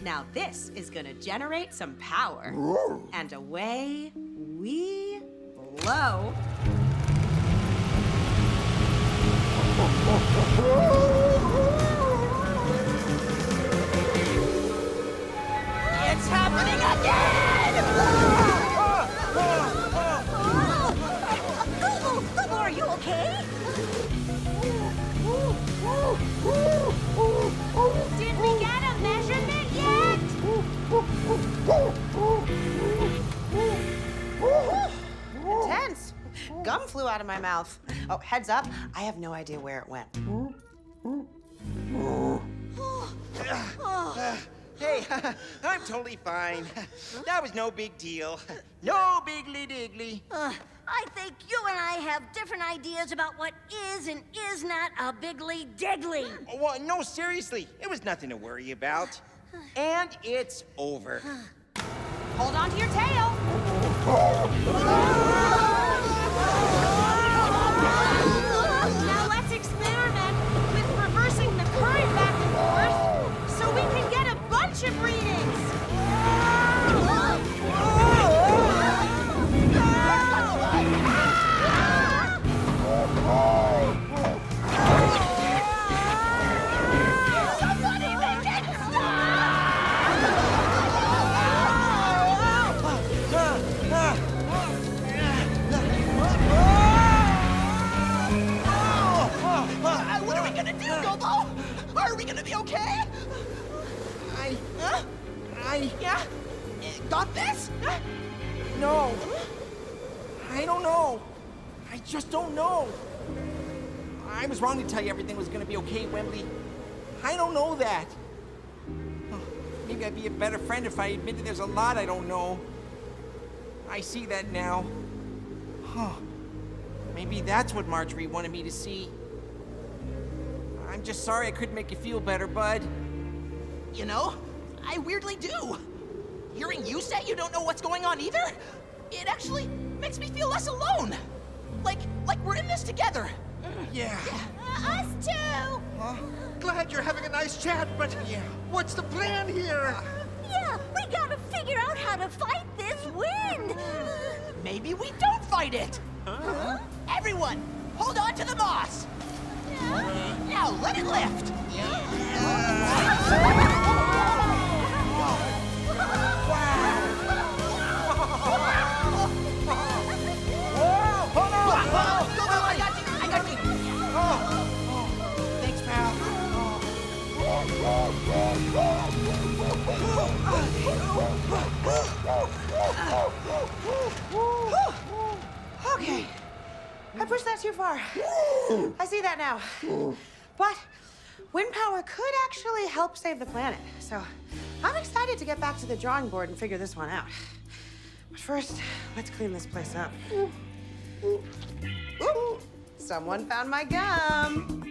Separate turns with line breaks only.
Now this is gonna generate some power. And away we blow. It's happening again!
Fraggle, are you okay?
Did we get a measurement yet?
Intense. Gum flew out of my mouth. Oh, heads up, I have no idea where it went.
Hey, I'm totally fine. That was no big deal. No biggly diggly.
I think you and I have different ideas about what is and is not a biggly diggly.
Oh, well, no, seriously. It was nothing to worry about. And it's over.
Hold on to your tail.
Now let's experiment with reversing the current back and forth so we can get a bunch of readings.
Somebody make it
What are we gonna do, Gobo? Are we gonna be okay? Yeah? Got this?
No. I don't know. I just don't know. I was wrong to tell you everything was gonna be okay, Wembley. I don't know that. Maybe I'd be a better friend if I admitted there's a lot I don't know. I see that now. Maybe that's what Marjorie wanted me to see. I'm just sorry I couldn't make you feel better, bud.
You know, I weirdly do. Hearing you say you don't know what's going on either, it actually makes me feel less alone. Like we're in this together.
Yeah.
Us too.
Glad you're having a nice chat, but what's the plan here?
Yeah, we gotta figure out how to fight this wind.
Maybe we don't fight it. Everyone, hold on to the moss. Now let it lift. I got you.
Thanks, pal.
Okay, I pushed that too far. I see that now. But wind power could actually help save the planet. So I'm excited to get back to the drawing board and figure this one out. But first, let's clean this place up. Ooh, someone found my gum.